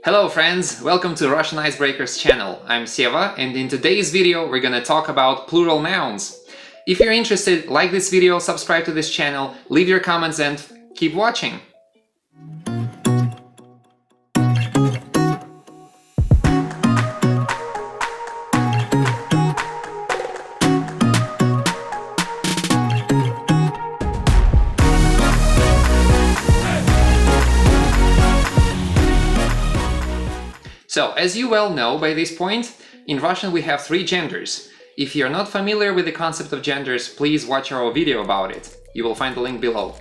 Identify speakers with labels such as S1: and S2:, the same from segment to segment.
S1: Hello friends, welcome to Russian Icebreakers channel. I'm Seva, and in today's video we're gonna talk about plural nouns. If you're interested, like this video, subscribe to this channel, leave your comments and keep watching. So, as you well know by this point, in Russian we have three genders. If you're not familiar with the concept of genders, please watch our video about it. You will find the link below.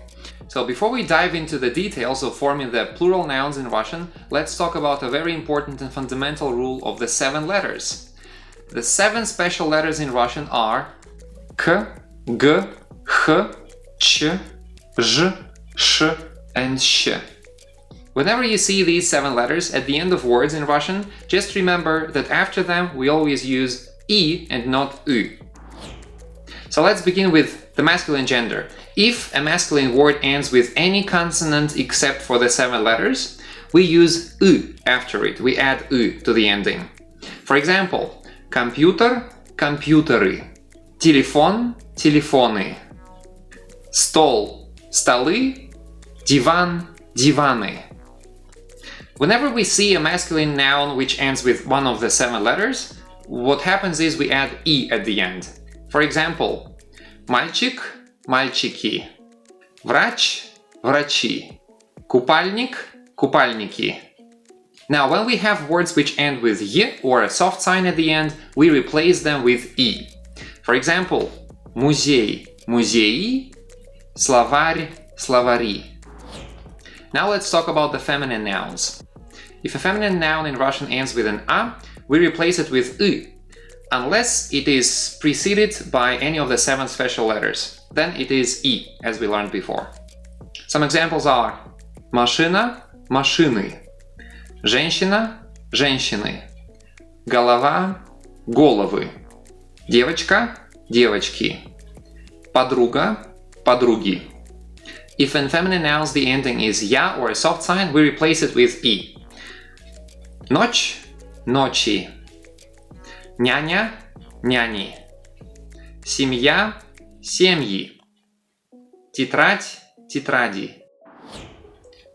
S1: So before we dive into the details of forming the plural nouns in Russian, let's talk about a very important and fundamental rule of the 7 letters. The 7 special letters in Russian are K, G, H, Ch, Zh, Sh, and Sh. Whenever you see these 7 letters at the end of words in Russian, just remember that after them we always use I and not U. So let's begin with the masculine gender. If a masculine word ends with any consonant except for the 7 letters, we use U after it. We add U to the ending. For example, computer, компьютеры, телефон, телефоны, стол, столы, диван, диваны. Whenever we see a masculine noun which ends with one of the 7 letters, what happens is we add I at the end. For example, мальчик, мальчики, врач, врачи, купальник, купальники. Now, when we have words which end with y or a soft sign at the end, we replace them with I. For example, музей, музеи, словарь, словари. Now let's talk about the feminine nouns. If a feminine noun in Russian ends with an a, we replace it with y, unless it is preceded by any of the 7 special letters. Then it is I, as we learned before. Some examples are машина, машины, женщина, женщины, голова, головы, девочка, девочки, подруга, подруги. If in feminine nouns the ending is ya or a soft sign, we replace it with I. Ночь, ночи, няня, няни, семья, семьи, тетрадь, тетради.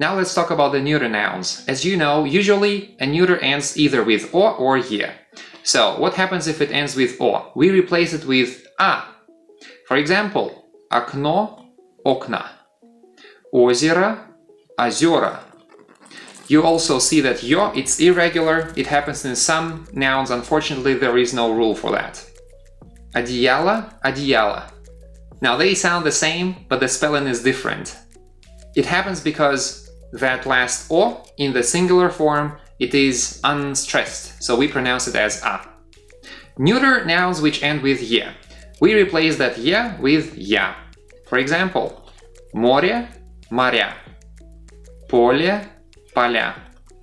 S1: Now let's talk about the neuter nouns. As you know, usually a neuter ends either with o or ye. So what happens if it ends with o? We replace it with a. For example, окно, окна, озеро, озера. You also see that yo, it's irregular, it happens in some nouns, unfortunately there is no rule for that. Одеяло, одеяло. Now they sound the same, but the spelling is different. It happens because that last o, in the singular form, it is unstressed, so we pronounce it as a. Neuter nouns which end with ye. We replace that ye with ya. For example, море, моря, поле, поля,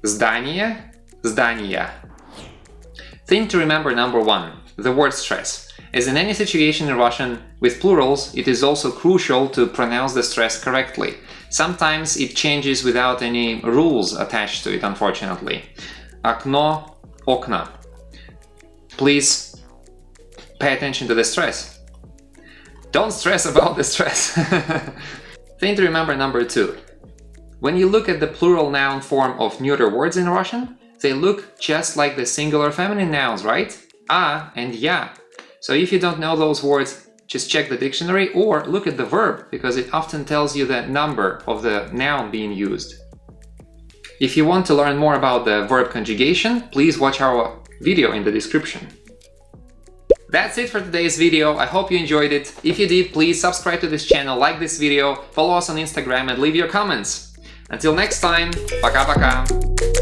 S1: здание, здания. Thing to remember number 1, the word stress. As in any situation in Russian, with plurals, it is also crucial to pronounce the stress correctly. Sometimes it changes without any rules attached to it, unfortunately. Окно, окна. Please pay attention to the stress. Don't stress about the stress. Thing to remember number 2. When you look at the plural noun form of neuter words in Russian, they look just like the singular feminine nouns, right? A and ya. So if you don't know those words, just check the dictionary or look at the verb, because it often tells you the number of the noun being used. If you want to learn more about the verb conjugation, please watch our video in the description. That's it for today's video. I hope you enjoyed it. If you did, please subscribe to this channel, like this video, follow us on Instagram and leave your comments. Until next time, пока-пока!